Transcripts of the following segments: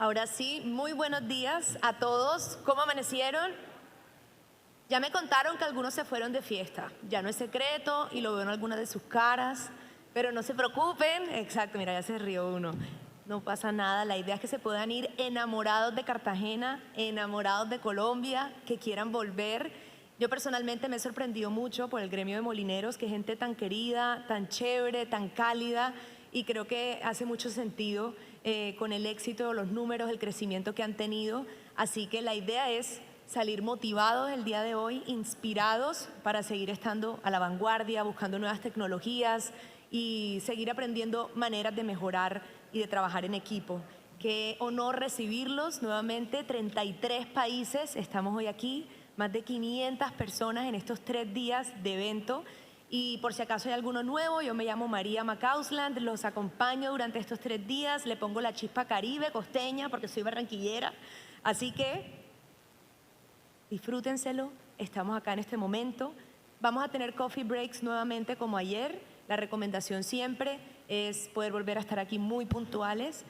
Ahora sí, muy buenos días a todos. ¿Cómo amanecieron? Ya me contaron que algunos se fueron de fiesta. Ya no es secreto y lo veo en algunas de sus caras. Pero no se preocupen. Exacto, mira, ya se rió uno. No pasa nada. La idea es que se puedan ir enamorados de Cartagena, enamorados de Colombia, que quieran volver. Yo personalmente me he sorprendido mucho por el gremio de molineros, que gente tan querida, tan chévere, tan cálida, y creo que hace mucho sentido con el éxito, los números, el crecimiento que han tenido. Así que la idea es salir motivados el día de hoy, inspirados para seguir estando a la vanguardia, buscando nuevas tecnologías y seguir aprendiendo maneras de mejorar y de trabajar en equipo. Qué honor recibirlos nuevamente, 33 países, estamos hoy aquí, más de 500 personas en estos 3 días de evento. Y por si acaso hay alguno nuevo, yo me llamo María Macausland, los acompaño durante estos 3 días, le pongo la chispa caribe, costeña, porque soy barranquillera. Así que disfrútenselo, estamos acá en este momento. Vamos a tener coffee breaks nuevamente como ayer. La recomendación siempre es poder volver a estar aquí muy puntuales.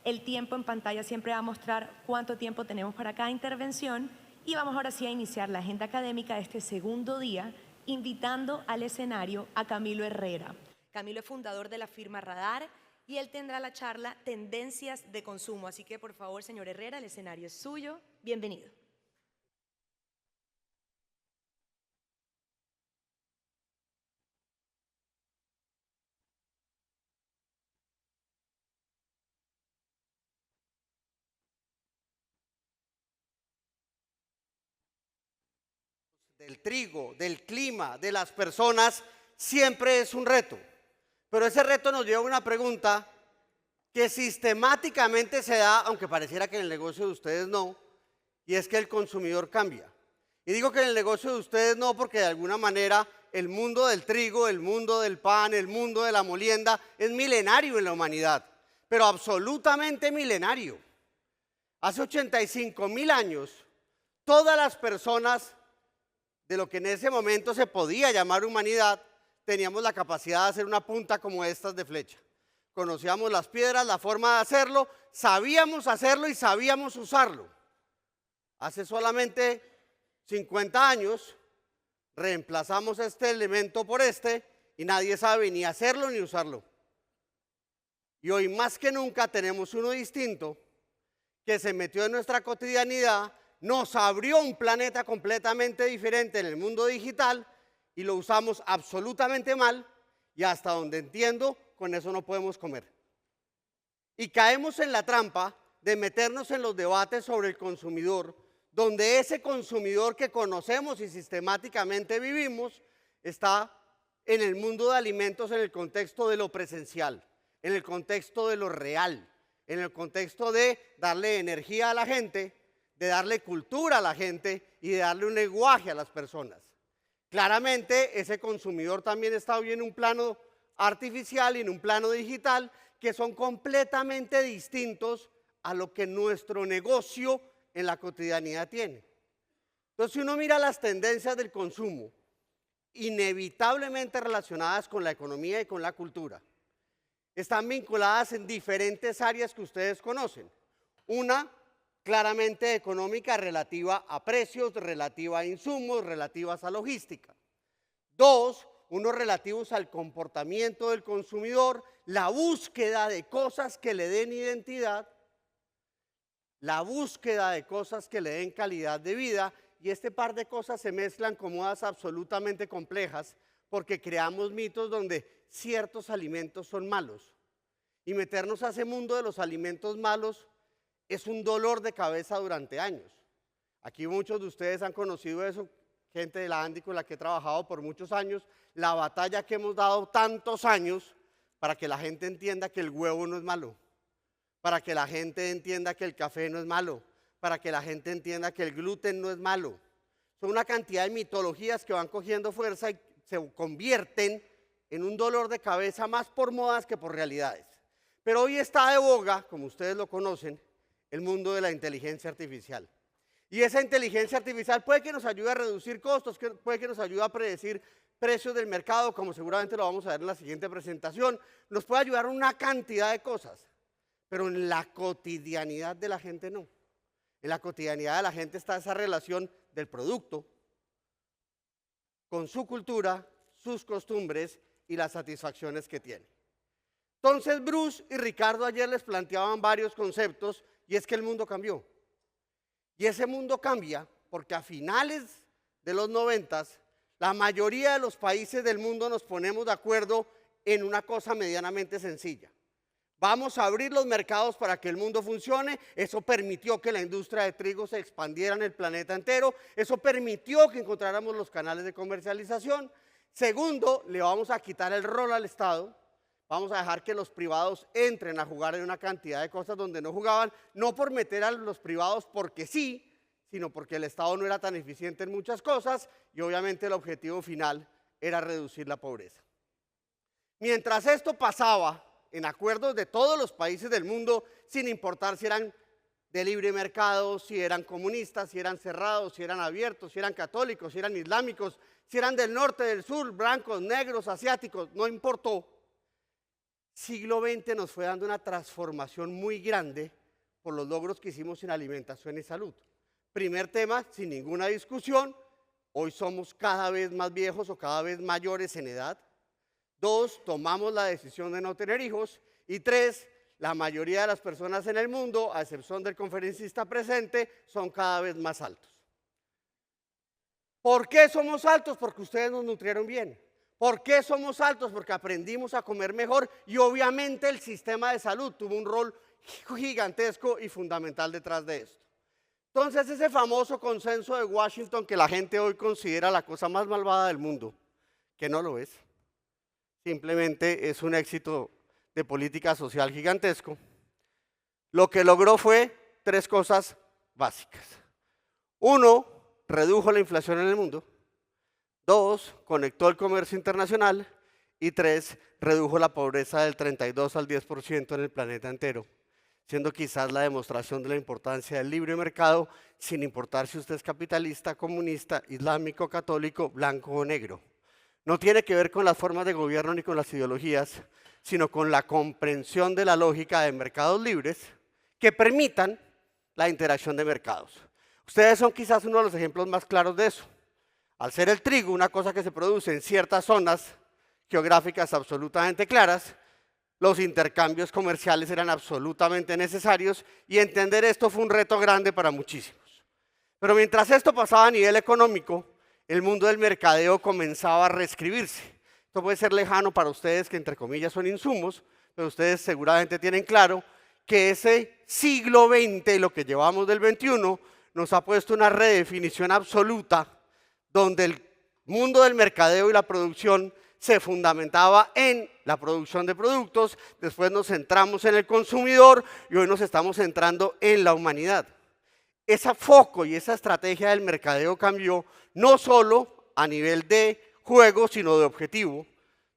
El tiempo en pantalla siempre va a mostrar cuánto tiempo tenemos para cada intervención. Y vamos ahora sí a iniciar la agenda académica de este segundo día, invitando al escenario a Camilo Herrera. Camilo es fundador de la firma Radar y él tendrá la charla Tendencias de Consumo. Así que por favor, señor Herrera, el escenario es suyo. Bienvenido. Del trigo, del clima, de las personas, siempre es un reto. Pero ese reto nos lleva a una pregunta que sistemáticamente se da, aunque pareciera que en el negocio de ustedes no, y es que el consumidor cambia. Y digo que en el negocio de ustedes no porque de alguna manera el mundo del trigo, el mundo del pan, el mundo de la molienda es milenario en la humanidad, pero absolutamente milenario. Hace 85.000 años, todas las personas de lo que en ese momento se podía llamar humanidad, teníamos la capacidad de hacer una punta como estas de flecha. Conocíamos las piedras, la forma de hacerlo, sabíamos hacerlo y sabíamos usarlo. Hace solamente 50 años reemplazamos este elemento por este y nadie sabe ni hacerlo ni usarlo. Y hoy más que nunca tenemos uno distinto que se metió en nuestra cotidianidad, nos abrió un planeta completamente diferente en el mundo digital y lo usamos absolutamente mal y hasta donde entiendo, con eso no podemos comer. Y caemos en la trampa de meternos en los debates sobre el consumidor, donde ese consumidor que conocemos y sistemáticamente vivimos está en el mundo de alimentos en el contexto de lo presencial, en el contexto de lo real, en el contexto de darle energía a la gente, de darle cultura a la gente y de darle un lenguaje a las personas. Claramente ese consumidor también está hoy en un plano artificial y en un plano digital que son completamente distintos a lo que nuestro negocio en la cotidianidad tiene. Entonces, si uno mira las tendencias del consumo, inevitablemente relacionadas con la economía y con la cultura, están vinculadas en diferentes áreas que ustedes conocen. Una claramente económica relativa a precios, relativa a insumos, relativas a logística. Dos, unos relativos al comportamiento del consumidor, la búsqueda de cosas que le den identidad, la búsqueda de cosas que le den calidad de vida, y este par de cosas se mezclan como modas absolutamente complejas porque creamos mitos donde ciertos alimentos son malos. Y meternos a ese mundo de los alimentos malos es un dolor de cabeza durante años. Aquí muchos de ustedes han conocido eso, gente de la Andy con la que he trabajado por muchos años, la batalla que hemos dado tantos años para que la gente entienda que el huevo no es malo, para que la gente entienda que el café no es malo, para que la gente entienda que el gluten no es malo. Son una cantidad de mitologías que van cogiendo fuerza y se convierten en un dolor de cabeza más por modas que por realidades. Pero hoy está de boga, como ustedes lo conocen, el mundo de la inteligencia artificial. Y esa inteligencia artificial puede que nos ayude a reducir costos, puede que nos ayude a predecir precios del mercado, como seguramente lo vamos a ver en la siguiente presentación, nos puede ayudar a una cantidad de cosas. pero en la cotidianidad de la gente no. En la cotidianidad de la gente está esa relación del producto con su cultura, sus costumbres y las satisfacciones que tiene. Entonces Bruce y Ricardo ayer les planteaban varios conceptos y es que el mundo cambió. Y ese mundo cambia porque a finales de los 90 la mayoría de los países del mundo nos ponemos de acuerdo en una cosa medianamente sencilla. Vamos a abrir los mercados para que el mundo funcione. Eso permitió que la industria de trigo se expandiera en el planeta entero. Eso permitió que encontráramos los canales de comercialización. Segundo, le vamos a quitar el rol al Estado. Vamos a dejar que los privados entren a jugar en una cantidad de cosas donde no jugaban, no por meter a los privados porque sí, sino porque el Estado no era tan eficiente en muchas cosas y obviamente el objetivo final era reducir la pobreza. Mientras esto pasaba en acuerdos de todos los países del mundo, sin importar si eran de libre mercado, si eran comunistas, si eran cerrados, si eran abiertos, si eran católicos, si eran islámicos, si eran del norte, del sur, blancos, negros, asiáticos, no importó. Siglo XX nos fue dando una transformación muy grande por los logros que hicimos en alimentación y salud. Primer tema, sin ninguna discusión, hoy somos cada vez más viejos o cada vez mayores en edad. 2, tomamos la decisión de no tener hijos. Y 3, la mayoría de las personas en el mundo, a excepción del conferencista presente, son cada vez más altos. ¿Por qué somos altos? Porque ustedes nos nutrieron bien. ¿Por qué somos altos? Porque aprendimos a comer mejor y obviamente el sistema de salud tuvo un rol gigantesco y fundamental detrás de esto. Entonces ese famoso consenso de Washington que la gente hoy considera la cosa más malvada del mundo, que no lo es, simplemente es un éxito de política social gigantesco, lo que logró fue 3 cosas básicas. 1, redujo la inflación en el mundo. 2, conectó el comercio internacional. Y 3, redujo la pobreza del 32 al 10% en el planeta entero, siendo quizás la demostración de la importancia del libre mercado, sin importar si usted es capitalista, comunista, islámico, católico, blanco o negro. No tiene que ver con las formas de gobierno ni con las ideologías, sino con la comprensión de la lógica de mercados libres que permitan la interacción de mercados. Ustedes son quizás uno de los ejemplos más claros de eso. Al ser el trigo una cosa que se produce en ciertas zonas geográficas absolutamente claras, los intercambios comerciales eran absolutamente necesarios y entender esto fue un reto grande para muchísimos. Pero mientras esto pasaba a nivel económico, el mundo del mercadeo comenzaba a reescribirse. Esto puede ser lejano para ustedes que entre comillas son insumos, pero ustedes seguramente tienen claro que ese siglo XX y lo que llevamos del XXI nos ha puesto una redefinición absoluta donde el mundo del mercadeo y la producción se fundamentaba en la producción de productos, después nos centramos en el consumidor y hoy nos estamos centrando en la humanidad. Ese foco y esa estrategia del mercadeo cambió no solo a nivel de juego, sino de objetivo,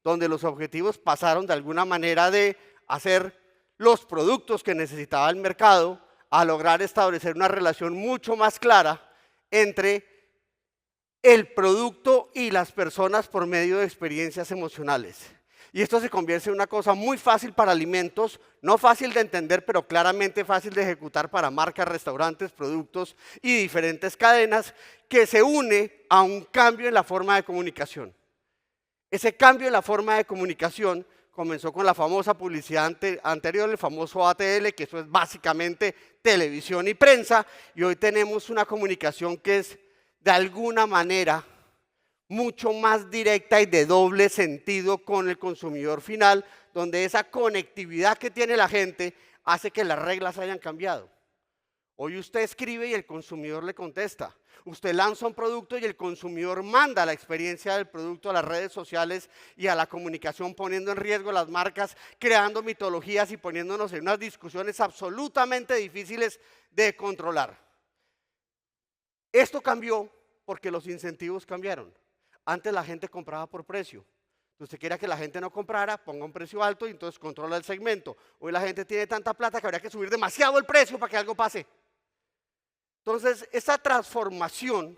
donde los objetivos pasaron de alguna manera de hacer los productos que necesitaba el mercado a lograr establecer una relación mucho más clara entre el producto y las personas por medio de experiencias emocionales. Y esto se convierte en una cosa muy fácil para alimentos, no fácil de entender, pero claramente fácil de ejecutar para marcas, restaurantes, productos y diferentes cadenas, que se une a un cambio en la forma de comunicación. Ese cambio en la forma de comunicación comenzó con la famosa publicidad anterior, el famoso ATL, que eso es básicamente televisión y prensa, y hoy tenemos una comunicación que es de alguna manera mucho más directa y de doble sentido con el consumidor final, donde esa conectividad que tiene la gente hace que las reglas hayan cambiado. Hoy usted escribe y el consumidor le contesta. Usted lanza un producto y el consumidor manda la experiencia del producto a las redes sociales y a la comunicación, poniendo en riesgo las marcas, creando mitologías y poniéndonos en unas discusiones absolutamente difíciles de controlar. Esto cambió porque los incentivos cambiaron. Antes la gente compraba por precio. Usted quiera que la gente no comprara, ponga un precio alto y entonces controla el segmento. Hoy la gente tiene tanta plata que habría que subir demasiado el precio para que algo pase. Entonces, esa transformación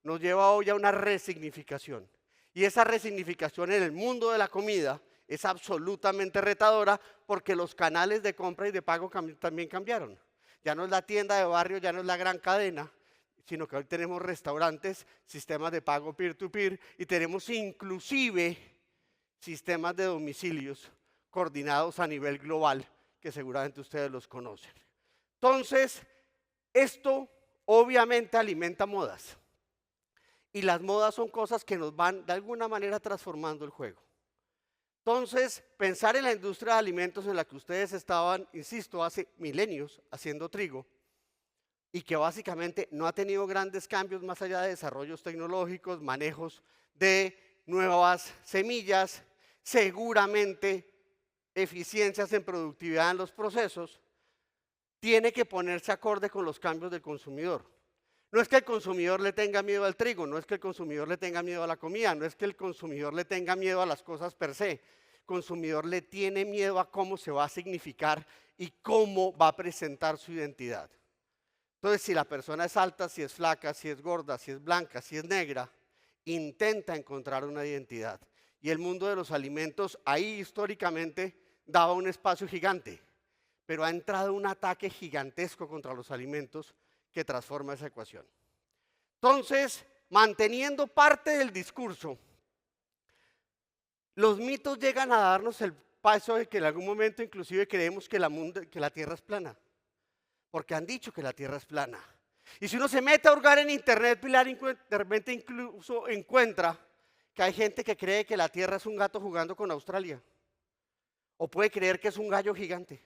nos lleva hoy a una resignificación. Y esa resignificación en el mundo de la comida es absolutamente retadora porque los canales de compra y de pago también cambiaron. Ya no es la tienda de barrio, ya no es la gran cadena, sino que hoy tenemos restaurantes, sistemas de pago peer-to-peer y tenemos inclusive sistemas de domicilios coordinados a nivel global, que seguramente ustedes los conocen. Entonces, esto obviamente alimenta modas. Y las modas son cosas que nos van de alguna manera transformando el juego. Entonces, pensar en la industria de alimentos en la que ustedes estaban, insisto, hace milenios haciendo trigo, y que básicamente no ha tenido grandes cambios más allá de desarrollos tecnológicos, manejos de nuevas semillas, seguramente eficiencias en productividad en los procesos, tiene que ponerse acorde con los cambios del consumidor. No es que el consumidor le tenga miedo al trigo, no es que el consumidor le tenga miedo a la comida, no es que el consumidor le tenga miedo a las cosas per se. El consumidor le tiene miedo a cómo se va a significar y cómo va a presentar su identidad. Entonces, si la persona es alta, si es flaca, si es gorda, si es blanca, si es negra, intenta encontrar una identidad. Y el mundo de los alimentos ahí históricamente daba un espacio gigante, pero ha entrado un ataque gigantesco contra los alimentos que transforma esa ecuación. Entonces, manteniendo parte del discurso, los mitos llegan a darnos el paso de que en algún momento inclusive creemos que la Tierra es plana, porque han dicho que la Tierra es plana. Y si uno se mete a hurgar en internet, Pilar, de repente incluso encuentra que hay gente que cree que la Tierra es un gato jugando con Australia, o puede creer que es un gallo gigante.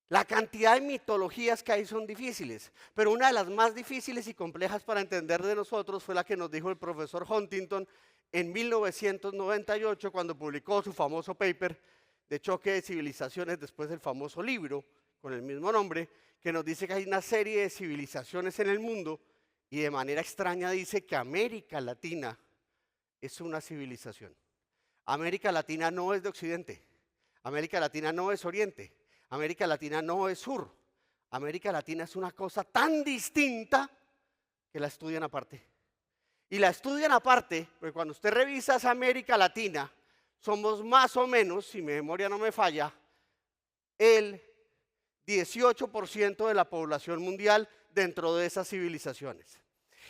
La cantidad de mitologías que hay son difíciles, pero una de las más difíciles y complejas para entender de nosotros fue la que nos dijo el profesor Huntington en 1998 cuando publicó su famoso paper de choque de civilizaciones después del famoso libro con el mismo nombre, que nos dice que hay una serie de civilizaciones en el mundo y de manera extraña dice que América Latina es una civilización. América Latina no es de Occidente, América Latina no es Oriente, América Latina no es sur. América Latina es una cosa tan distinta que la estudian aparte. Y la estudian aparte, porque cuando usted revisa esa América Latina, somos más o menos, si mi memoria no me falla, el 18% de la población mundial dentro de esas civilizaciones.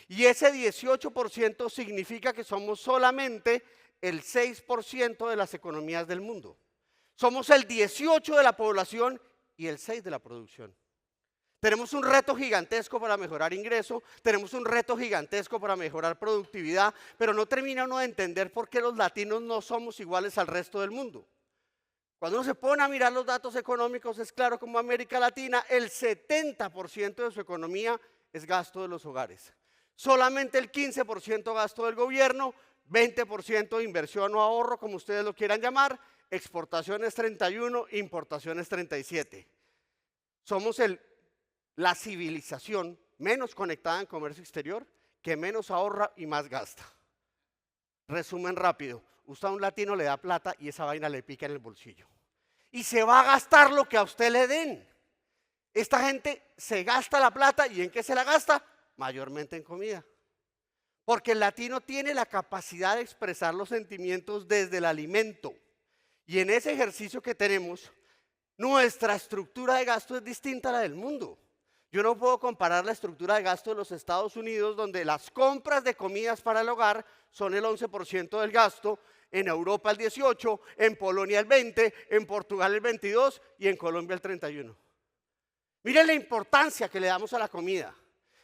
Y ese 18% significa que somos solamente el 6% de las economías del mundo. Somos el 18 de la población y el 6 de la producción. Tenemos un reto gigantesco para mejorar ingreso, tenemos un reto gigantesco para mejorar productividad, pero no termina uno de entender por qué los latinos no somos iguales al resto del mundo. Cuando uno se pone a mirar los datos económicos, es claro como América Latina, el 70% de su economía es gasto de los hogares. Solamente el 15% gasto del gobierno, 20% de inversión o ahorro, como ustedes lo quieran llamar, exportaciones 31, importaciones 37. Somos la civilización menos conectada en comercio exterior, que menos ahorra y más gasta. Resumen rápido, usted a un latino le da plata y esa vaina le pica en el bolsillo. Y se va a gastar lo que a usted le den. Esta gente se gasta la plata y ¿en qué se la gasta? Mayormente en comida. Porque el latino tiene la capacidad de expresar los sentimientos desde el alimento. Y en ese ejercicio que tenemos, nuestra estructura de gasto es distinta a la del mundo. Yo no puedo comparar la estructura de gasto de los Estados Unidos, donde las compras de comidas para el hogar son el 11% del gasto, en Europa el 18%, en Polonia el 20%, en Portugal el 22% y en Colombia el 31%. Miren la importancia que le damos a la comida.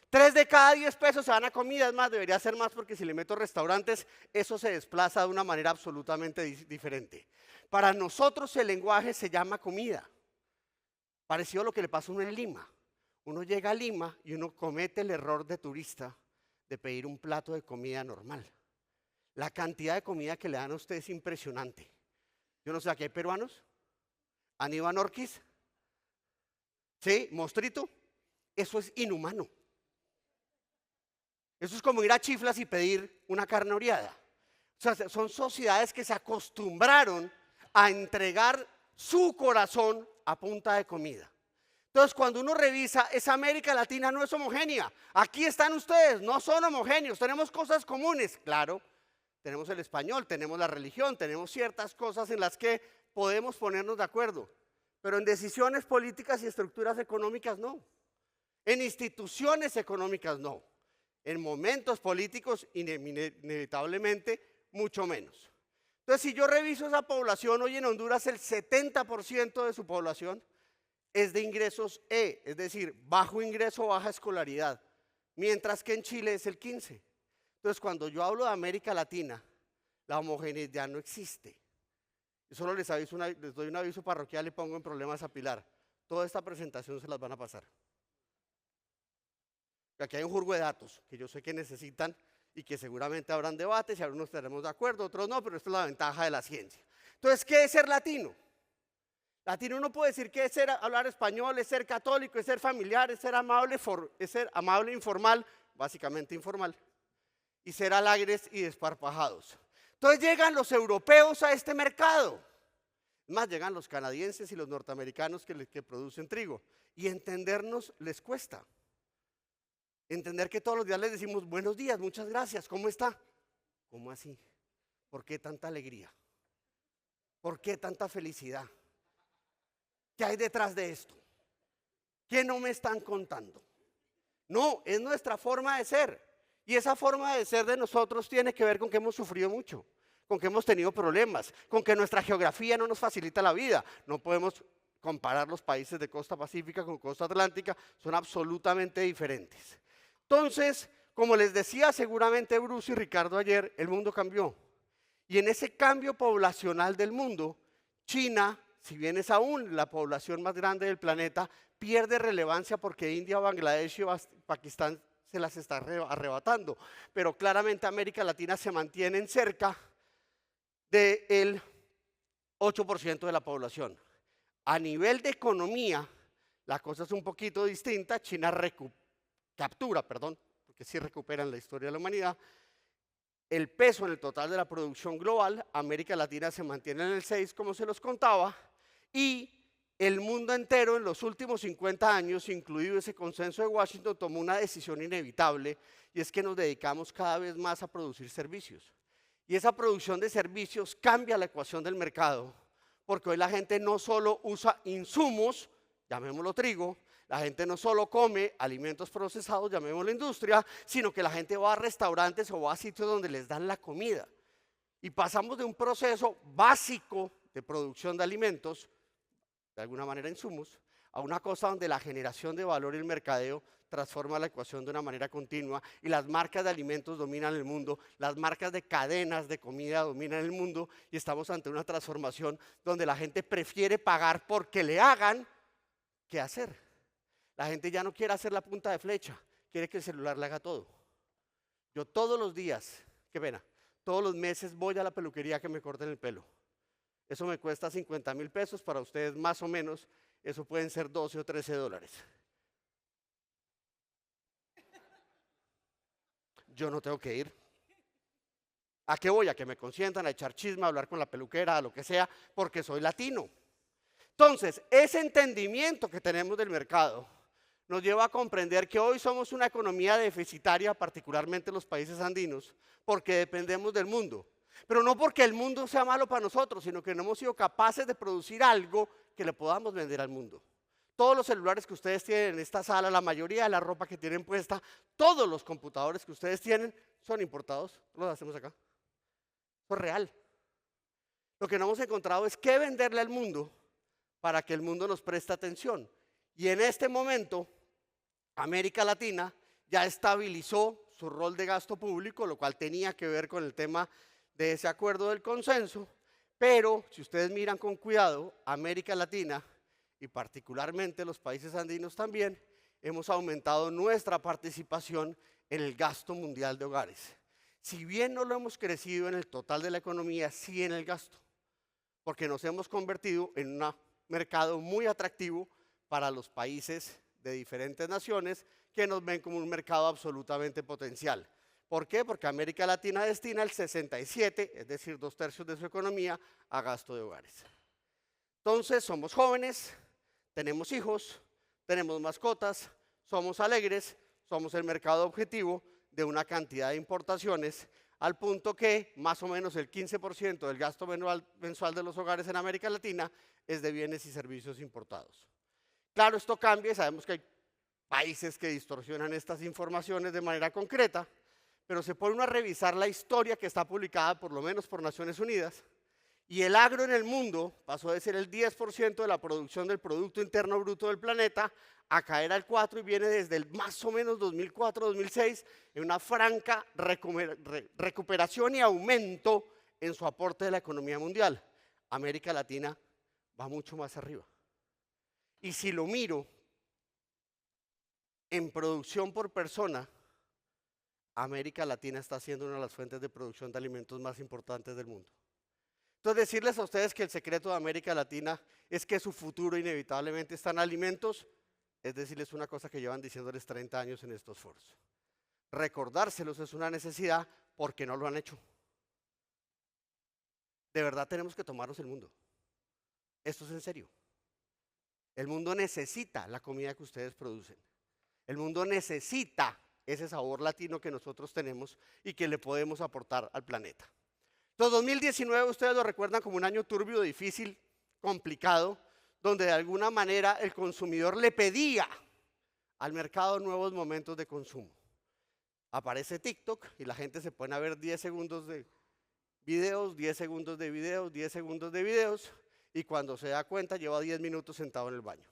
3 de cada 10 pesos se van a comida, es más, debería ser más porque si le meto restaurantes, eso se desplaza de una manera absolutamente diferente. Para nosotros el lenguaje se llama comida, parecido a lo que le pasa a uno en Lima. Uno llega a Lima y uno comete el error de turista de pedir un plato de comida normal. La cantidad de comida que le dan a usted es impresionante. Yo no sé, ¿aquí hay peruanos? ¿Aníbal Orquiz? ¿Sí? ¿Mostrito? Eso es inhumano. Eso es como ir a Chiflas y pedir una carne oreada. O sea, son sociedades que se acostumbraron a entregar su corazón a punta de comida. Entonces, cuando uno revisa, esa América Latina no es homogénea. Aquí están ustedes, no son homogéneos, tenemos cosas comunes, claro, tenemos el español, tenemos la religión, tenemos ciertas cosas en las que podemos ponernos de acuerdo, pero en decisiones políticas y estructuras económicas no, en instituciones económicas no, en momentos políticos inevitablemente mucho menos. Entonces, si yo reviso esa población, hoy en Honduras el 70% de su población es de ingresos E, es decir, bajo ingreso, baja escolaridad, mientras que en Chile es el 15%. Entonces, cuando yo hablo de América Latina, la homogeneidad no existe. Yo solo les doy un aviso parroquial y pongo en problemas a Pilar. Toda esta presentación se las van a pasar. Aquí hay un jurgo de datos que yo sé que necesitan y que seguramente habrán debates y algunos estaremos de acuerdo, otros no, pero esta es la ventaja de la ciencia. Entonces, ¿qué es ser latino? Latino no puede decir que es hablar español, es ser católico, es ser familiar, es ser amable, informal, básicamente informal, y ser alegres y desparpajados. Entonces llegan los europeos a este mercado, más llegan los canadienses y los norteamericanos que producen trigo, y entendernos les cuesta. Entender que todos los días les decimos buenos días, muchas gracias, ¿cómo está? ¿Cómo así? ¿Por qué tanta alegría? ¿Por qué tanta felicidad? ¿Qué hay detrás de esto? ¿Qué no me están contando? No, es nuestra forma de ser. Y esa forma de ser de nosotros tiene que ver con que hemos sufrido mucho, con que hemos tenido problemas, con que nuestra geografía no nos facilita la vida. No podemos comparar los países de costa pacífica con costa atlántica, son absolutamente diferentes. Entonces, como les decía seguramente Bruce y Ricardo ayer, el mundo cambió. Y en ese cambio poblacional del mundo, China, si bien es aún la población más grande del planeta, pierde relevancia porque India, Bangladesh y Pakistán se las está arrebatando. Pero claramente América Latina se mantiene cerca del 8% de la población. A nivel de economía, la cosa es un poquito distinta. China captura, porque sí recupera en la historia de la humanidad, el peso en el total de la producción global. América Latina se mantiene en el 6, como se los contaba, y el mundo entero en los últimos 50 años, incluido ese consenso de Washington, tomó una decisión inevitable, y es que nos dedicamos cada vez más a producir servicios. Y esa producción de servicios cambia la ecuación del mercado, porque hoy la gente no solo usa insumos, llamémoslo trigo, la gente no solo come alimentos procesados, llamémoslo industria, sino que la gente va a restaurantes o va a sitios donde les dan la comida. Y pasamos de un proceso básico de producción de alimentos, de alguna manera insumos, a una cosa donde la generación de valor y el mercadeo transforma la ecuación de una manera continua, y las marcas de alimentos dominan el mundo, las marcas de cadenas de comida dominan el mundo, y estamos ante una transformación donde la gente prefiere pagar porque le hagan que hacer. La gente ya no quiere hacer la punta de flecha, quiere que el celular le haga todo. Yo todos los días, qué pena, todos los meses voy a la peluquería que me corten el pelo. Eso me cuesta 50,000 pesos, para ustedes más o menos, eso pueden ser 12 o 13 dólares. Yo no tengo que ir. ¿A qué voy? A que me consientan, a echar chisme, a hablar con la peluquera, a lo que sea, porque soy latino. Entonces, ese entendimiento que tenemos del mercado nos lleva a comprender que hoy somos una economía deficitaria, particularmente los países andinos, porque dependemos del mundo. Pero no porque el mundo sea malo para nosotros, sino que no hemos sido capaces de producir algo que le podamos vender al mundo. Todos los celulares que ustedes tienen en esta sala, la mayoría de la ropa que tienen puesta, todos los computadores que ustedes tienen son importados, los hacemos acá. Eso es real. Lo que no hemos encontrado es qué venderle al mundo para que el mundo nos preste atención. Y en este momento, América Latina ya estabilizó su rol de gasto público, lo cual tenía que ver con el tema de ese acuerdo del consenso, pero si ustedes miran con cuidado, América Latina y particularmente los países andinos también, hemos aumentado nuestra participación en el gasto mundial de hogares. Si bien no lo hemos crecido en el total de la economía, sí en el gasto, porque nos hemos convertido en un mercado muy atractivo para los países de diferentes naciones que nos ven como un mercado absolutamente potencial. ¿Por qué? Porque América Latina destina el 67, es decir, 2/3 de su economía, a gasto de hogares. Entonces, somos jóvenes, tenemos hijos, tenemos mascotas, somos alegres, somos el mercado objetivo de una cantidad de importaciones al punto que más o menos el 15% del gasto mensual de los hogares en América Latina es de bienes y servicios importados. Claro, esto cambia y sabemos que hay países que distorsionan estas informaciones de manera concreta, pero se pone uno a revisar la historia que está publicada por lo menos por Naciones Unidas, y el agro en el mundo pasó de ser el 10% de la producción del Producto Interno Bruto del planeta a caer al 4% y viene desde el más o menos 2004-2006 en una franca recuperación y aumento en su aporte de la economía mundial. América Latina va mucho más arriba. Y si lo miro en producción por persona, América Latina está siendo una de las fuentes de producción de alimentos más importantes del mundo. Entonces, decirles a ustedes que el secreto de América Latina es que su futuro inevitablemente está en alimentos, es decirles una cosa que llevan diciéndoles 30 años en estos foros. Recordárselos es una necesidad porque no lo han hecho. De verdad tenemos que tomarnos el mundo. Esto es en serio. El mundo necesita la comida que ustedes producen. El mundo necesita ese sabor latino que nosotros tenemos y que le podemos aportar al planeta. Entonces, 2019 ustedes lo recuerdan como un año turbio, difícil, complicado, donde de alguna manera el consumidor le pedía al mercado nuevos momentos de consumo. Aparece TikTok y la gente se pone a ver 10 segundos de videos, 10 segundos de videos, 10 segundos de videos, y cuando se da cuenta lleva 10 minutos sentado en el baño.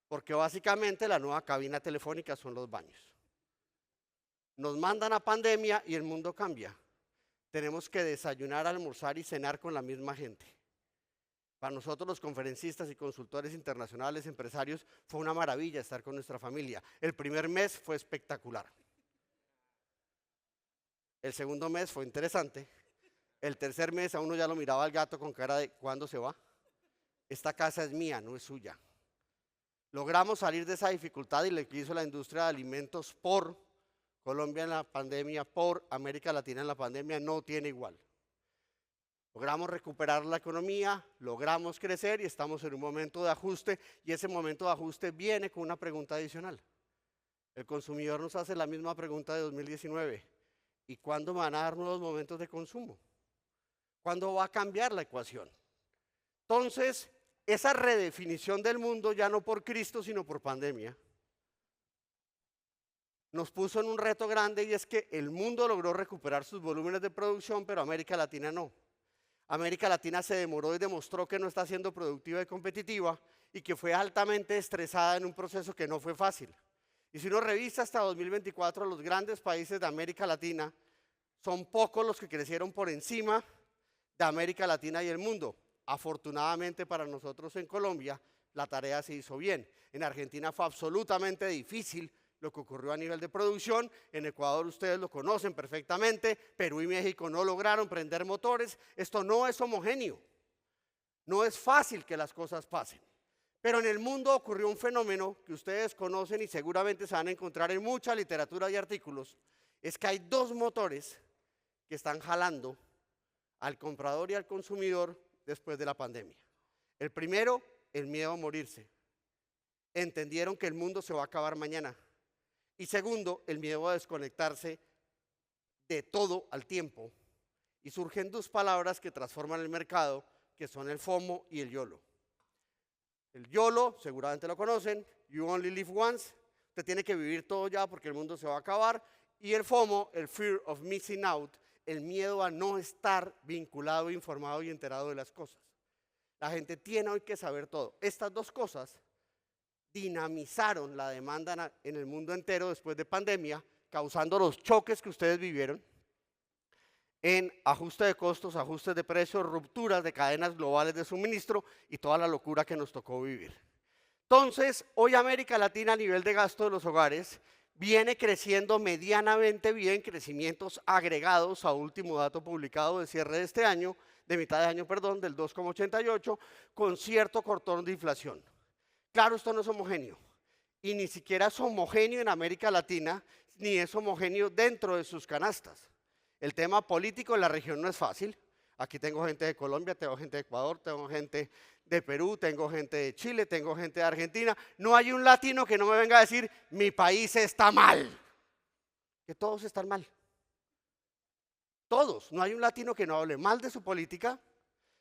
Porque básicamente la nueva cabina telefónica son los baños. Nos mandan a pandemia y el mundo cambia. Tenemos que desayunar, almorzar y cenar con la misma gente. Para nosotros los conferencistas y consultores internacionales, empresarios, fue una maravilla estar con nuestra familia. El primer mes fue espectacular. El segundo mes fue interesante. El tercer mes a uno ya lo miraba el gato con cara de ¿cuándo se va? Esta casa es mía, no es suya. Logramos salir de esa dificultad y lo que hizo la industria de alimentos por Colombia en la pandemia, por América Latina en la pandemia, no tiene igual. Logramos recuperar la economía, logramos crecer y estamos en un momento de ajuste, y ese momento de ajuste viene con una pregunta adicional. El consumidor nos hace la misma pregunta de 2019. ¿Y cuándo van a dar nuevos momentos de consumo? ¿Cuándo va a cambiar la ecuación? Entonces, esa redefinición del mundo, ya no por Cristo, sino por pandemia, nos puso en un reto grande, y es que el mundo logró recuperar sus volúmenes de producción, pero América Latina no. América Latina se demoró y demostró que no está siendo productiva y competitiva y que fue altamente estresada en un proceso que no fue fácil. Y si uno revisa hasta 2024, los grandes países de América Latina son pocos los que crecieron por encima de América Latina y el mundo. Afortunadamente para nosotros en Colombia, la tarea se hizo bien. En Argentina fue absolutamente difícil lo que ocurrió a nivel de producción. En Ecuador ustedes lo conocen perfectamente. Perú y México no lograron prender motores. Esto no es homogéneo. No es fácil que las cosas pasen. Pero en el mundo ocurrió un fenómeno que ustedes conocen y seguramente se van a encontrar en mucha literatura y artículos. Es que hay dos motores que están jalando al comprador y al consumidor después de la pandemia. El primero, el miedo a morirse. Entendieron que el mundo se va a acabar mañana. Y segundo, el miedo a desconectarse de todo al tiempo. Y surgen dos palabras que transforman el mercado, que son el FOMO y el YOLO. El YOLO, seguramente lo conocen, You Only Live Once, usted tiene que vivir todo ya porque el mundo se va a acabar. Y el FOMO, el Fear of Missing Out, el miedo a no estar vinculado, informado y enterado de las cosas. La gente tiene hoy que saber todo. Estas dos cosas dinamizaron la demanda en el mundo entero después de pandemia, causando los choques que ustedes vivieron en ajuste de costos, ajustes de precios, rupturas de cadenas globales de suministro y toda la locura que nos tocó vivir. Entonces, hoy América Latina a nivel de gasto de los hogares viene creciendo medianamente bien, crecimientos agregados a último dato publicado de cierre de este año, de mitad de año, perdón, del 2,88, con cierto cortón de inflación. Claro, esto no es homogéneo, y ni siquiera es homogéneo en América Latina, ni es homogéneo dentro de sus canastas. El tema político en la región no es fácil. Aquí tengo gente de Colombia, tengo gente de Ecuador, tengo gente de Perú, tengo gente de Chile, tengo gente de Argentina. No hay un latino que no me venga a decir, mi país está mal. Que todos están mal. todos, no hay un latino que no hable mal de su política,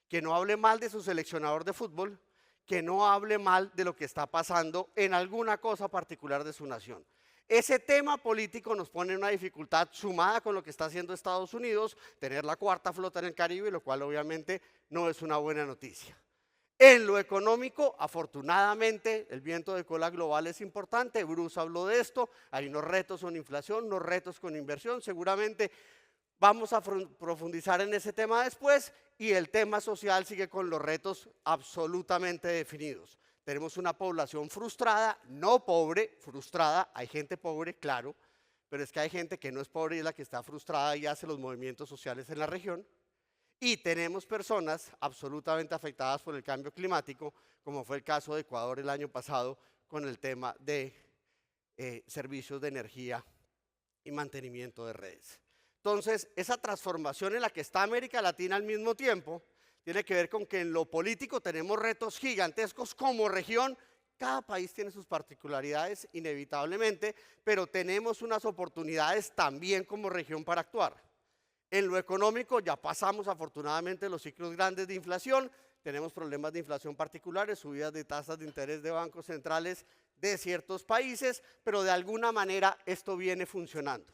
que no hable mal de su seleccionador de fútbol, que no hable mal de lo que está pasando en alguna cosa particular de su nación. Ese tema político nos pone en una dificultad sumada con lo que está haciendo Estados Unidos, tener la cuarta flota en el Caribe, lo cual obviamente no es una buena noticia. En lo económico, afortunadamente, el viento de cola global es importante. Bruce habló de esto. Hay unos retos con inflación, unos retos con inversión. Seguramente vamos a profundizar en ese tema después. Y el tema social sigue con los retos absolutamente definidos. Tenemos una población frustrada, no pobre, frustrada. Hay gente pobre, claro, pero es que hay gente que no es pobre y es la que está frustrada y hace los movimientos sociales en la región. Y tenemos personas absolutamente afectadas por el cambio climático, como fue el caso de Ecuador el año pasado con el tema de servicios de energía y mantenimiento de redes. Entonces, esa transformación en la que está América Latina al mismo tiempo tiene que ver con que en lo político tenemos retos gigantescos como región. Cada país tiene sus particularidades inevitablemente, pero tenemos unas oportunidades también como región para actuar. En lo económico ya pasamos afortunadamente los ciclos grandes de inflación, tenemos problemas de inflación particulares, subidas de tasas de interés de bancos centrales de ciertos países, pero de alguna manera esto viene funcionando.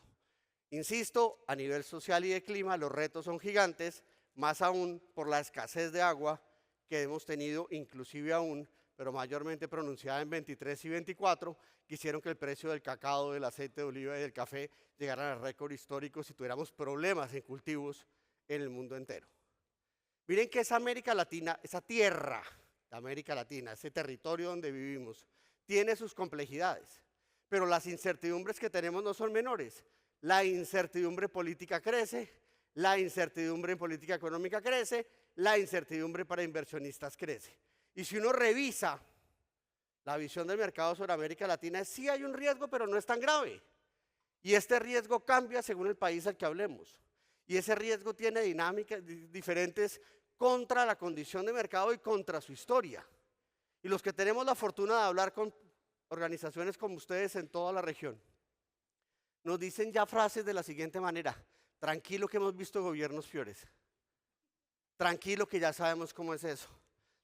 Insisto, a nivel social y de clima los retos son gigantes, más aún por la escasez de agua que hemos tenido, inclusive aún, pero mayormente pronunciada en 23 y 24, que hicieron que el precio del cacao, del aceite de oliva y del café llegaran a récord históricos y tuviéramos problemas en cultivos en el mundo entero. Miren que esa América Latina, esa tierra de América Latina, ese territorio donde vivimos, tiene sus complejidades, pero las incertidumbres que tenemos no son menores. La incertidumbre política crece, la incertidumbre en política económica crece, la incertidumbre para inversionistas crece. Y si uno revisa la visión del mercado sobre América Latina, sí hay un riesgo, pero no es tan grave. Y este riesgo cambia según el país al que hablemos. Y ese riesgo tiene dinámicas diferentes contra la condición de mercado y contra su historia. Y los que tenemos la fortuna de hablar con organizaciones como ustedes en toda la región, nos dicen ya frases de la siguiente manera: tranquilo que hemos visto gobiernos peores, tranquilo que ya sabemos cómo es eso,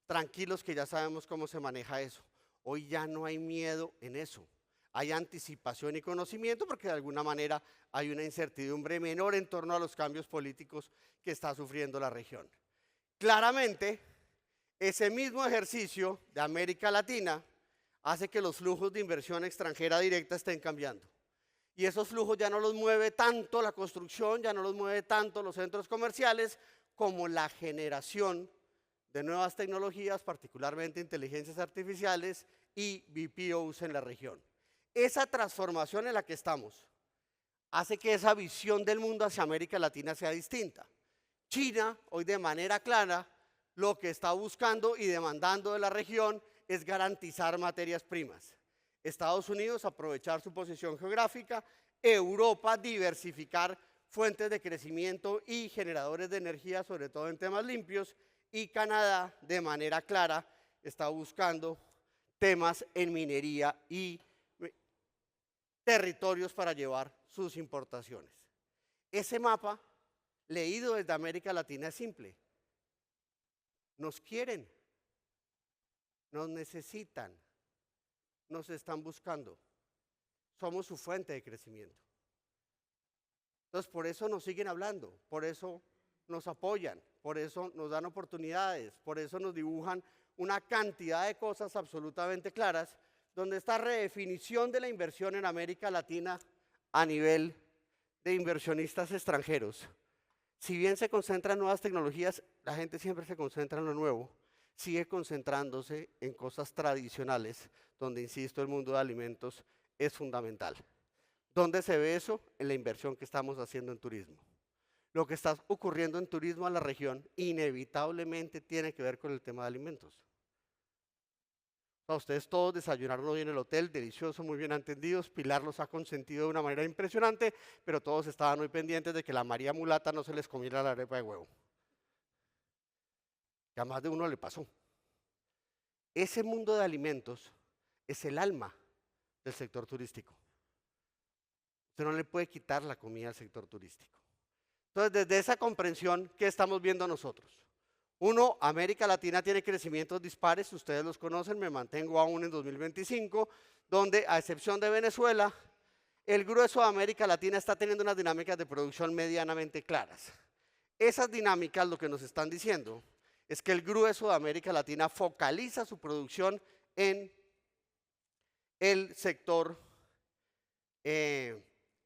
tranquilos que ya sabemos cómo se maneja eso. Hoy ya no hay miedo en eso, hay anticipación y conocimiento porque de alguna manera hay una incertidumbre menor en torno a los cambios políticos que está sufriendo la región. Claramente, ese mismo ejercicio de América Latina hace que los flujos de inversión extranjera directa estén cambiando. Y esos flujos ya no los mueve tanto la construcción, ya no los mueve tanto los centros comerciales, como la generación de nuevas tecnologías, particularmente inteligencias artificiales y BPOs en la región. Esa transformación en la que estamos hace que esa visión del mundo hacia América Latina sea distinta. China, hoy de manera clara, lo que está buscando y demandando de la región es garantizar materias primas. Estados Unidos, aprovechar su posición geográfica, Europa, diversificar fuentes de crecimiento y generadores de energía, sobre todo en temas limpios, y Canadá, de manera clara, está buscando temas en minería y territorios para llevar sus importaciones. Ese mapa, leído desde América Latina, es simple. Nos quieren, nos necesitan, nos están buscando. Somos su fuente de crecimiento. Entonces, por eso nos siguen hablando, por eso nos apoyan, por eso nos dan oportunidades, por eso nos dibujan una cantidad de cosas absolutamente claras, donde esta redefinición de la inversión en América Latina a nivel de inversionistas extranjeros, si bien se concentra en nuevas tecnologías, la gente siempre se concentra en lo nuevo, sigue concentrándose en cosas tradicionales, donde, insisto, el mundo de alimentos es fundamental. ¿Dónde se ve eso? En la inversión que estamos haciendo en turismo. Lo que está ocurriendo en turismo a la región inevitablemente tiene que ver con el tema de alimentos. Ustedes todos desayunaron hoy en el hotel, delicioso, muy bien atendidos. Pilar los ha consentido de una manera impresionante, pero todos estaban muy pendientes de que la María Mulata no se les comiera la arepa de huevo. Que a más de uno le pasó. Ese mundo de alimentos es el alma del sector turístico. Usted no le puede quitar la comida al sector turístico. Entonces, desde esa comprensión, ¿qué estamos viendo nosotros? Uno, América Latina tiene crecimientos dispares, ustedes los conocen, me mantengo aún en 2025, donde a excepción de Venezuela, el grueso de América Latina está teniendo unas dinámicas de producción medianamente claras. Esas dinámicas lo que nos están diciendo es que el grueso de América Latina focaliza su producción en el sector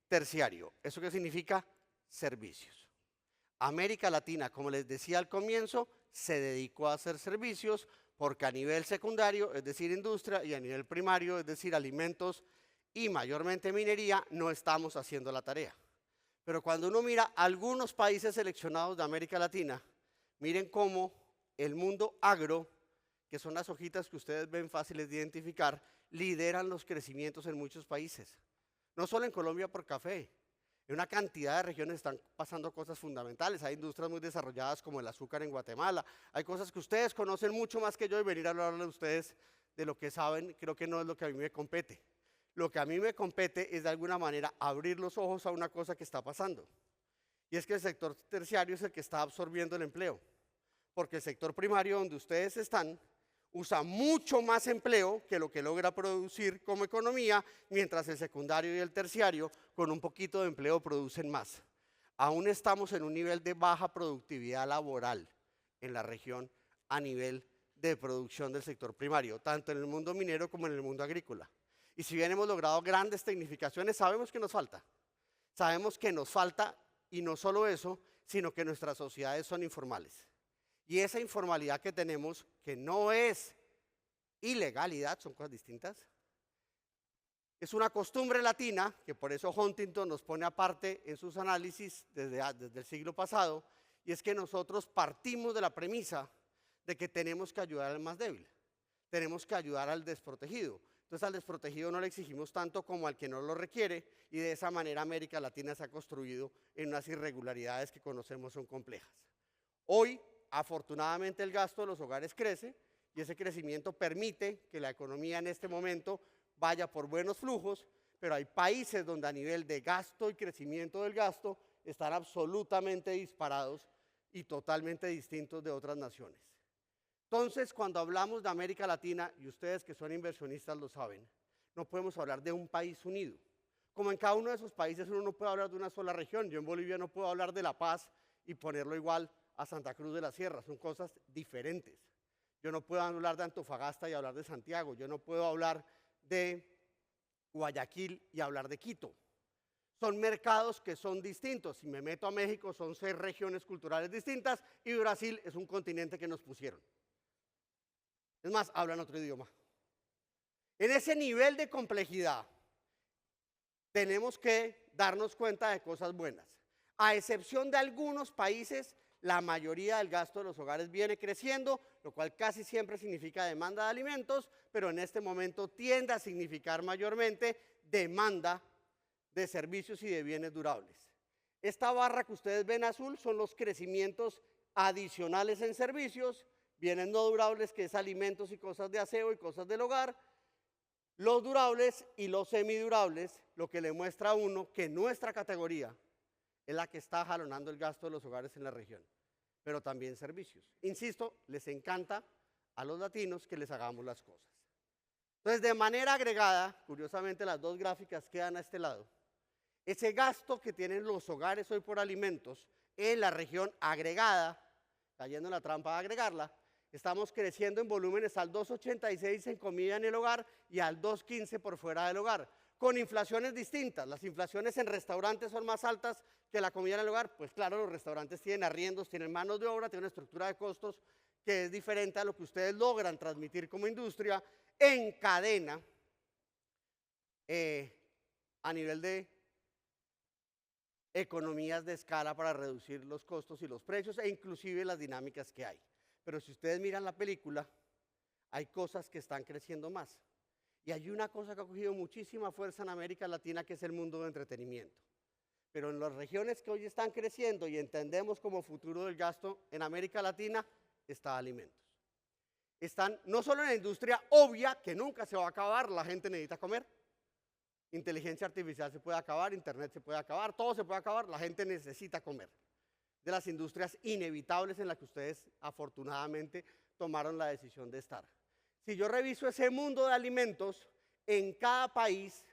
terciario. ¿Eso qué significa? Servicios. América Latina, como les decía al comienzo, se dedicó a hacer servicios porque a nivel secundario, es decir, industria, y a nivel primario, es decir, alimentos y mayormente minería, no estamos haciendo la tarea. Pero cuando uno mira algunos países seleccionados de América Latina, miren cómo el mundo agro, que son las hojitas que ustedes ven fáciles de identificar, lideran los crecimientos en muchos países. No solo en Colombia por café, en una cantidad de regiones están pasando cosas fundamentales. Hay industrias muy desarrolladas como el azúcar en Guatemala. Hay cosas que ustedes conocen mucho más que yo y venir a hablarles a ustedes de lo que saben, creo que no es lo que a mí me compete. Lo que a mí me compete es de alguna manera abrir los ojos a una cosa que está pasando. Y es que el sector terciario es el que está absorbiendo el empleo. Porque el sector primario donde ustedes están usa mucho más empleo que lo que logra producir como economía, mientras el secundario y el terciario con un poquito de empleo producen más. Aún estamos en un nivel de baja productividad laboral en la región a nivel de producción del sector primario, tanto en el mundo minero como en el mundo agrícola. Y si bien hemos logrado grandes tecnificaciones, sabemos que nos falta. Sabemos que nos falta, y no solo eso, sino que nuestras sociedades son informales. Y esa informalidad que tenemos, que no es ilegalidad, son cosas distintas, es una costumbre latina, que por eso Huntington nos pone aparte en sus análisis desde el siglo pasado, y es que nosotros partimos de la premisa de que tenemos que ayudar al más débil, tenemos que ayudar al desprotegido. Entonces al desprotegido no le exigimos tanto como al que no lo requiere, y de esa manera América Latina se ha construido en unas irregularidades que conocemos son complejas. Hoy, afortunadamente, el gasto de los hogares crece y ese crecimiento permite que la economía en este momento vaya por buenos flujos, pero hay países donde a nivel de gasto y crecimiento del gasto están absolutamente disparados y totalmente distintos de otras naciones. Entonces, cuando hablamos de América Latina, y ustedes que son inversionistas lo saben, no podemos hablar de un país unido. Como en cada uno de esos países uno no puede hablar de una sola región. Yo en Bolivia no puedo hablar de La Paz y ponerlo igual a Santa Cruz de la Sierra, son cosas diferentes. Yo no puedo hablar de Antofagasta y hablar de Santiago, yo no puedo hablar de Guayaquil y hablar de Quito. Son mercados que son distintos. Si me meto a México son 6 regiones culturales distintas y Brasil es un continente que nos pusieron. Es más, hablan otro idioma. En ese nivel de complejidad tenemos que darnos cuenta de cosas buenas. A excepción de algunos países, la mayoría del gasto de los hogares viene creciendo, lo cual casi siempre significa demanda de alimentos, pero en este momento tiende a significar mayormente demanda de servicios y de bienes durables. Esta barra que ustedes ven azul son los crecimientos adicionales en servicios, bienes no durables, que es alimentos y cosas de aseo y cosas del hogar, los durables y los semidurables, lo que le muestra a uno que nuestra categoría es la que está jalonando el gasto de los hogares en la región, pero también servicios. Insisto, les encanta a los latinos que les hagamos las cosas. Entonces, de manera agregada, curiosamente las dos gráficas quedan a este lado, ese gasto que tienen los hogares hoy por alimentos en la región agregada, cayendo en la trampa de agregarla, estamos creciendo en volúmenes al 2,86 en comida en el hogar y al 2,15 por fuera del hogar, con inflaciones distintas. Las inflaciones en restaurantes son más altas que la comida en el hogar. Pues claro, los restaurantes tienen arriendos, tienen manos de obra, tienen una estructura de costos que es diferente a lo que ustedes logran transmitir como industria en cadena a nivel de economías de escala para reducir los costos y los precios e inclusive las dinámicas que hay. Pero si ustedes miran la película, hay cosas que están creciendo más. Y hay una cosa que ha cogido muchísima fuerza en América Latina, que es el mundo del entretenimiento. Pero en las regiones que hoy están creciendo y entendemos como futuro del gasto en América Latina, está alimentos. Están no solo en la industria obvia, que nunca se va a acabar, la gente necesita comer. Inteligencia artificial se puede acabar, internet se puede acabar, todo se puede acabar, la gente necesita comer. de las industrias inevitables en las que ustedes afortunadamente tomaron la decisión de estar. Si yo reviso ese mundo de alimentos, en cada país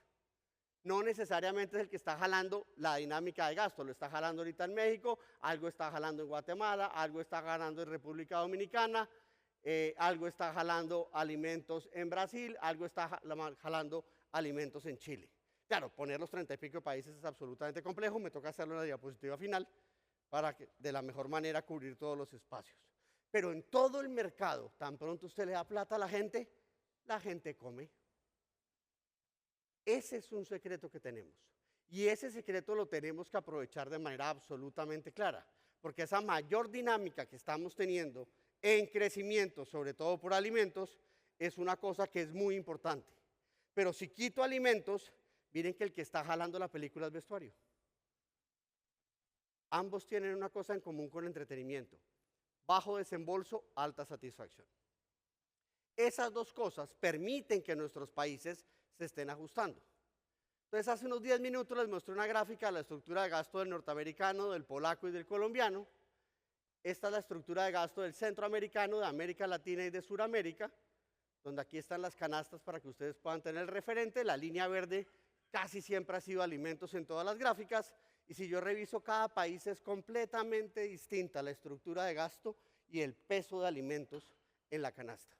no necesariamente es el que está jalando la dinámica de gasto, lo está jalando ahorita en México, algo está jalando en Guatemala, algo está jalando en República Dominicana, algo está jalando alimentos en Brasil, algo está jalando alimentos en Chile. Claro, poner los 30 y pico países es absolutamente complejo, me toca hacerlo en la diapositiva final para que de la mejor manera cubrir todos los espacios. Pero en todo el mercado, tan pronto usted le da plata a la gente come. Ese es un secreto que tenemos. Y ese secreto lo tenemos que aprovechar de manera absolutamente clara, porque esa mayor dinámica que estamos teniendo en crecimiento, sobre todo por alimentos, es una cosa que es muy importante. Pero si quito alimentos, miren que el que está jalando la película es vestuario. Ambos tienen una cosa en común con el entretenimiento: bajo desembolso, alta satisfacción. Esas dos cosas permiten que nuestros países se estén ajustando. Entonces, hace unos 10 minutos les mostré una gráfica de la estructura de gasto del norteamericano, del polaco y del colombiano. Esta es la estructura de gasto del centroamericano, de América Latina y de Sudamérica, donde aquí están las canastas para que ustedes puedan tener el referente. La línea verde casi siempre ha sido alimentos en todas las gráficas, y si yo reviso cada país es completamente distinta la estructura de gasto y el peso de alimentos en la canasta.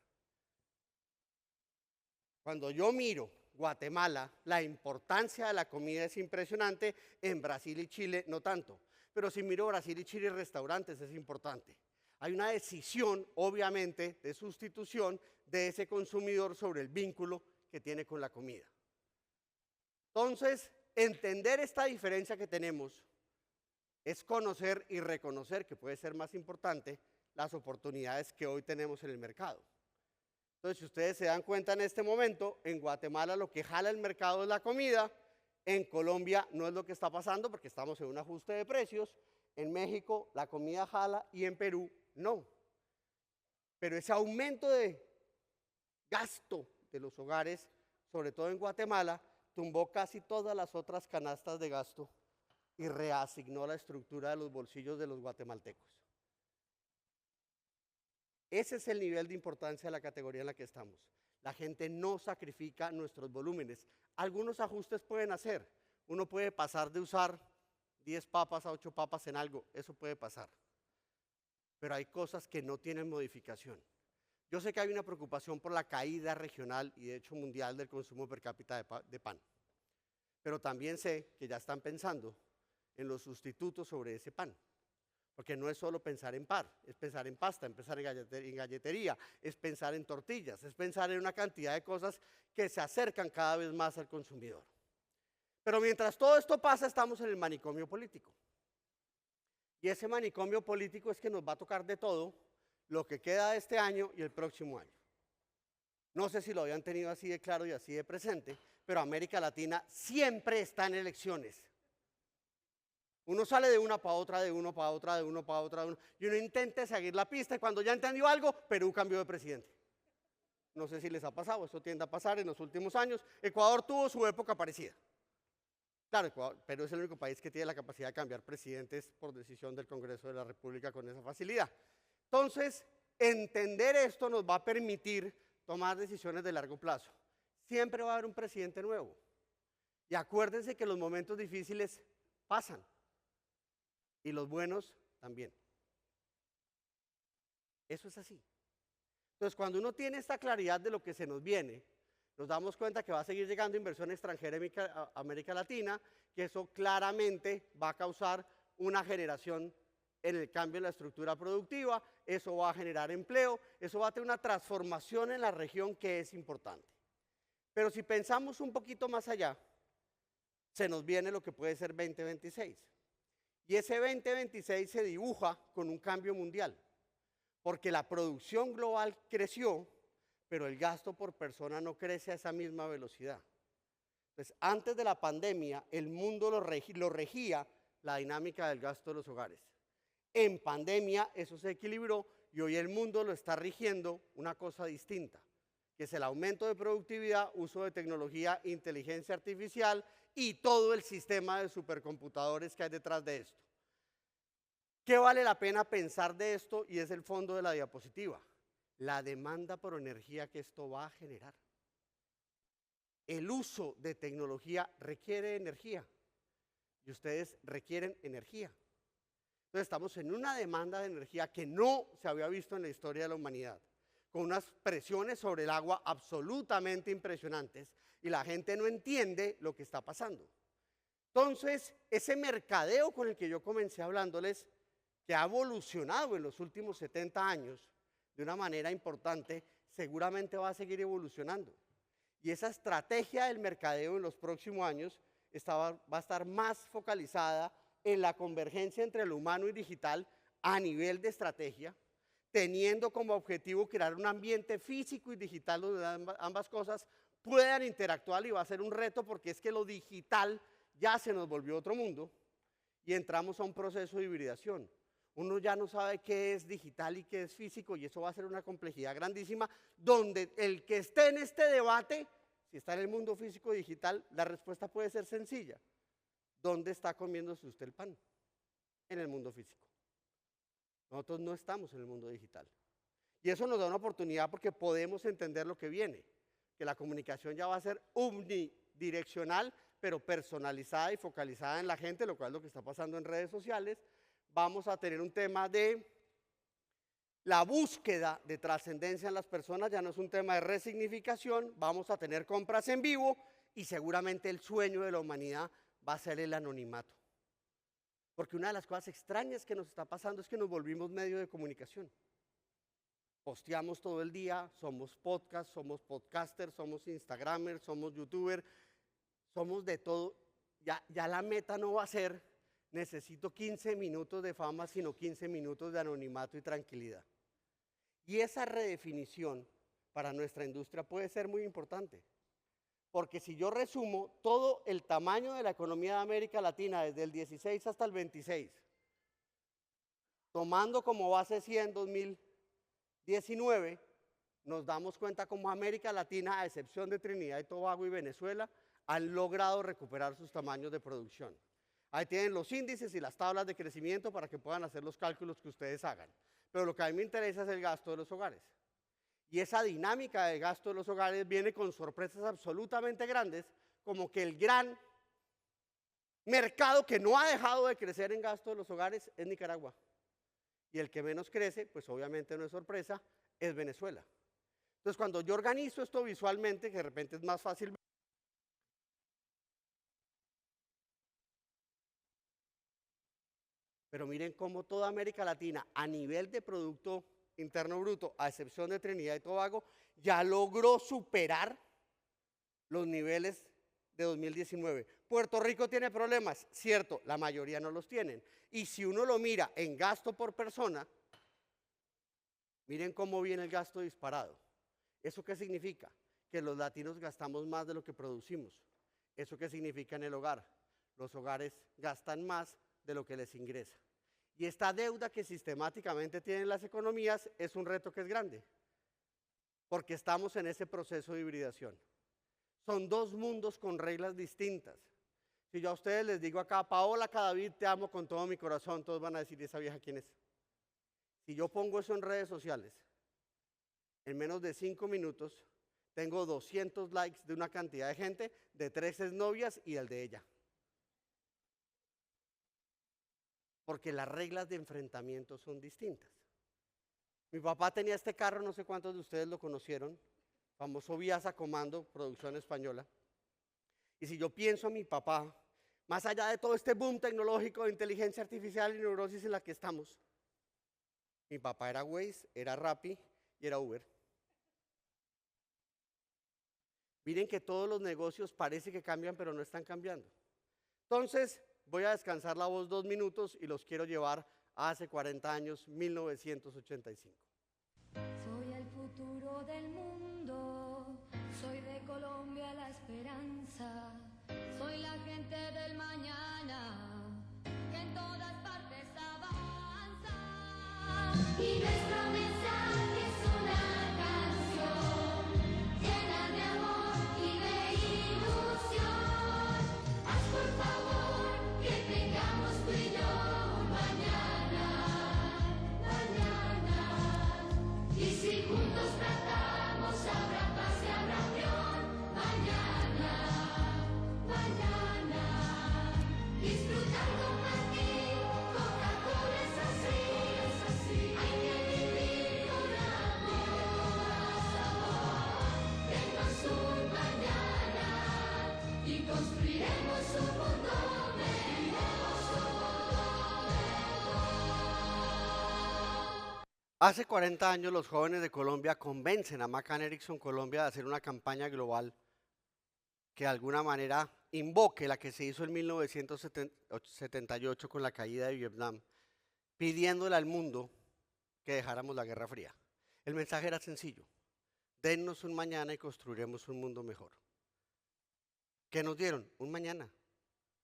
Cuando yo miro Guatemala, la importancia de la comida es impresionante, en Brasil y Chile no tanto, pero si miro Brasil y Chile restaurantes es importante. Hay una decisión, obviamente, de sustitución de ese consumidor sobre el vínculo que tiene con la comida. Entonces, entender esta diferencia que tenemos es conocer y reconocer, que puede ser más importante, las oportunidades que hoy tenemos en el mercado. Entonces, si ustedes se dan cuenta en este momento, en Guatemala lo que jala el mercado es la comida, en Colombia no es lo que está pasando porque estamos en un ajuste de precios, en México la comida jala y en Perú no. Pero ese aumento de gasto de los hogares, sobre todo en Guatemala, tumbó casi todas las otras canastas de gasto y reasignó la estructura de los bolsillos de los guatemaltecos. Ese es el nivel de importancia de la categoría en la que estamos. La gente no sacrifica nuestros volúmenes. Algunos ajustes pueden hacer. Uno puede pasar de usar 10 papas a 8 papas en algo, eso puede pasar. Pero hay cosas que no tienen modificación. Yo sé que hay una preocupación por la caída regional y de hecho mundial del consumo per cápita de pan. Pero también sé que ya están pensando en los sustitutos sobre ese pan. Porque no es solo pensar en pan, es pensar en pasta, es pensar en galletería, es pensar en tortillas, es pensar en una cantidad de cosas que se acercan cada vez más al consumidor. Pero mientras todo esto pasa, estamos en el manicomio político. Y ese manicomio político es que nos va a tocar de todo lo que queda de este año y el próximo año. No sé si lo habían tenido así de claro y así de presente, pero América Latina siempre está en elecciones. Uno sale de una para otra, de uno para otra, de uno para otra, de uno, y uno intenta seguir la pista y cuando ya entendió algo, Perú cambió de presidente. No sé si les ha pasado, eso tiende a pasar en los últimos años. Ecuador tuvo su época parecida. Claro, Ecuador, Perú es el único país que tiene la capacidad de cambiar presidentes por decisión del Congreso de la República con esa facilidad. Entonces, entender esto nos va a permitir tomar decisiones de largo plazo. Siempre va a haber un presidente nuevo. Y acuérdense que los momentos difíciles pasan. Y los buenos también. Eso es así. Entonces, cuando uno tiene esta claridad de lo que se nos viene, nos damos cuenta que va a seguir llegando inversión extranjera a América Latina, que eso claramente va a causar una generación en el cambio en la estructura productiva, eso va a generar empleo, eso va a tener una transformación en la región que es importante. Pero si pensamos un poquito más allá, se nos viene lo que puede ser 2026. Y ese 2026 se dibuja con un cambio mundial, porque la producción global creció, pero el gasto por persona no crece a esa misma velocidad. Entonces, antes de la pandemia, el mundo lo regía la dinámica del gasto de los hogares. En pandemia eso se equilibró y hoy el mundo lo está rigiendo una cosa distinta, que es el aumento de productividad, uso de tecnología, inteligencia artificial y todo el sistema de supercomputadores que hay detrás de esto. ¿Qué vale la pena pensar de esto? Y es el fondo de la diapositiva. La demanda por energía que esto va a generar. El uso de tecnología requiere energía y ustedes requieren energía. Entonces estamos en una demanda de energía que no se había visto en la historia de la humanidad, con unas presiones sobre el agua absolutamente impresionantes y la gente no entiende lo que está pasando. Entonces, ese mercadeo con el que yo comencé hablándoles, que ha evolucionado en los últimos 70 años de una manera importante, seguramente va a seguir evolucionando. Y esa estrategia del mercadeo en los próximos años va a estar más focalizada en la convergencia entre lo humano y digital a nivel de estrategia, teniendo como objetivo crear un ambiente físico y digital donde ambas cosas puedan interactuar, y va a ser un reto porque es que lo digital ya se nos volvió otro mundo y entramos a un proceso de hibridación. Uno ya no sabe qué es digital y qué es físico, y eso va a ser una complejidad grandísima, donde el que esté en este debate, si está en el mundo físico y digital, la respuesta puede ser sencilla. ¿Dónde está comiéndose usted el pan? En el mundo físico. Nosotros no estamos en el mundo digital. Y eso nos da una oportunidad porque podemos entender lo que viene, que la comunicación ya va a ser unidireccional, pero personalizada y focalizada en la gente, lo cual es lo que está pasando en redes sociales. Vamos a tener un tema de la búsqueda de trascendencia en las personas, ya no es un tema de resignificación, vamos a tener compras en vivo y seguramente el sueño de la humanidad va a ser el anonimato. Porque una de las cosas extrañas que nos está pasando es que nos volvimos medio de comunicación. Posteamos todo el día, somos podcast, somos podcasters, somos instagramers, somos youtubers, somos de todo. Ya la meta no va a ser necesito 15 minutos de fama, sino 15 minutos de anonimato y tranquilidad. Y esa redefinición para nuestra industria puede ser muy importante. Porque si yo resumo todo el tamaño de la economía de América Latina desde el 16 hasta el 26, tomando como base 100 2019, nos damos cuenta cómo América Latina, a excepción de Trinidad y Tobago y Venezuela, han logrado recuperar sus tamaños de producción. Ahí tienen los índices y las tablas de crecimiento para que puedan hacer los cálculos que ustedes hagan. Pero lo que a mí me interesa es el gasto de los hogares. Y esa dinámica de gasto de los hogares viene con sorpresas absolutamente grandes, como que el gran mercado que no ha dejado de crecer en gasto de los hogares es Nicaragua. Y el que menos crece, pues obviamente no es sorpresa, es Venezuela. Entonces, cuando yo organizo esto visualmente, que de repente es más fácil, pero miren cómo toda América Latina, a nivel de Producto Interno Bruto, a excepción de Trinidad y Tobago, ya logró superar los niveles de 2019. Puerto Rico tiene problemas, cierto, la mayoría no los tienen. Y si uno lo mira en gasto por persona, miren cómo viene el gasto disparado. ¿Eso qué significa? Que los latinos gastamos más de lo que producimos. ¿Eso qué significa en el hogar? Los hogares gastan más de lo que les ingresa. Y esta deuda que sistemáticamente tienen las economías es un reto que es grande, porque estamos en ese proceso de hibridación. Son dos mundos con reglas distintas. Si yo a ustedes les digo acá, Paola Cadavid, te amo con todo mi corazón, todos van a decir, ¿esa vieja quién es? Si yo pongo eso en redes sociales, en menos de 5 minutos, tengo 200 likes de una cantidad de gente, de 3 exnovias y el de ella. Porque las reglas de enfrentamiento son distintas. Mi papá tenía este carro, no sé cuántos de ustedes lo conocieron, famoso Viasa Comando, producción española. Y si yo pienso en mi papá, más allá de todo este boom tecnológico de inteligencia artificial y neurosis en la que estamos, mi papá era Waze, era Rappi y era Uber. Miren que todos los negocios parece que cambian, pero no están cambiando. Entonces, voy a descansar la voz 2 minutos y los quiero llevar a hace 40 años, 1985. Soy el futuro del mundo, soy de Colombia la esperanza, soy la gente del mañana, que en todas partes avanza. Y nuestro mensaje es una canción, llena de amor y de ilusión. Haz por favor que tengamos tú y yo un mañana Hace 40 años los jóvenes de Colombia convencen a McCann Erickson Colombia de hacer una campaña global que de alguna manera invoque la que se hizo en 1978 con la caída de Vietnam, pidiéndole al mundo que dejáramos la Guerra Fría. El mensaje era sencillo: dennos un mañana y construiremos un mundo mejor. ¿Qué nos dieron? Un mañana,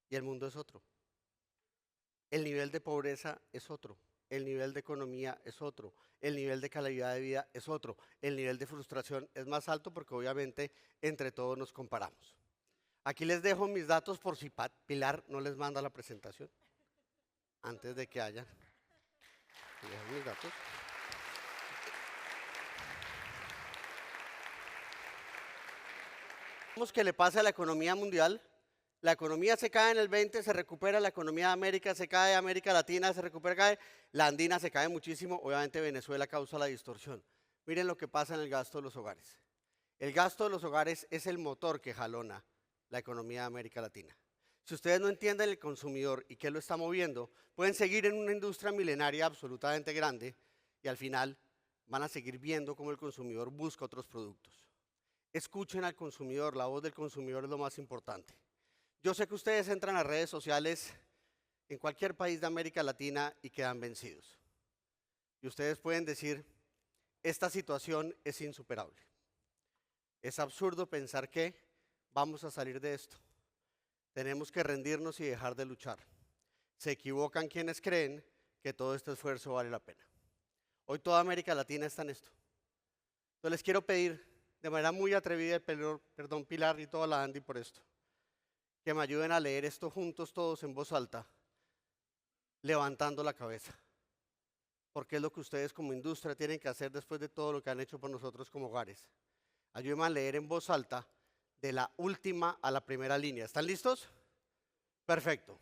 y el mundo es otro. El nivel de pobreza es otro, el nivel de economía es otro, el nivel de calidad de vida es otro, el nivel de frustración es más alto porque obviamente entre todos nos comparamos. Aquí les dejo mis datos por si Pilar no les manda la presentación, antes de que haya. Les dejo mis datos. ¿Qué le pasa a la economía mundial? La economía se cae en el 20, se recupera, la economía de América se cae, América Latina se recupera, cae, la andina se cae muchísimo, obviamente Venezuela causa la distorsión. Miren lo que pasa en el gasto de los hogares. El gasto de los hogares es el motor que jalona la economía de América Latina. Si ustedes no entienden el consumidor y qué lo está moviendo, pueden seguir en una industria milenaria absolutamente grande y al final van a seguir viendo cómo el consumidor busca otros productos. Escuchen al consumidor, la voz del consumidor es lo más importante. Yo sé que ustedes entran a redes sociales en cualquier país de América Latina y quedan vencidos. Y ustedes pueden decir, esta situación es insuperable. Es absurdo pensar que vamos a salir de esto. Tenemos que rendirnos y dejar de luchar. Se equivocan quienes creen que todo este esfuerzo vale la pena. Hoy toda América Latina está en esto. Entonces les quiero pedir de manera muy atrevida, perdón Pilar y toda la Andy por esto, que me ayuden a leer esto juntos todos en voz alta, levantando la cabeza, porque es lo que ustedes como industria tienen que hacer después de todo lo que han hecho por nosotros como hogares. Ayúdenme a leer en voz alta de la última a la primera línea. ¿Están listos? Perfecto.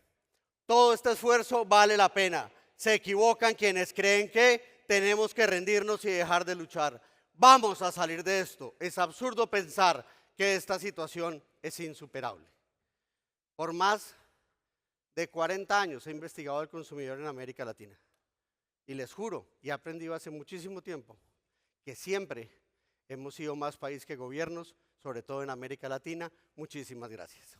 Todo este esfuerzo vale la pena. Se equivocan quienes creen que tenemos que rendirnos y dejar de luchar. Vamos a salir de esto. Es absurdo pensar que esta situación es insuperable. Por más de 40 años he investigado al consumidor en América Latina y les juro, y he aprendido hace muchísimo tiempo, que siempre hemos sido más país que gobiernos, sobre todo en América Latina. Muchísimas gracias.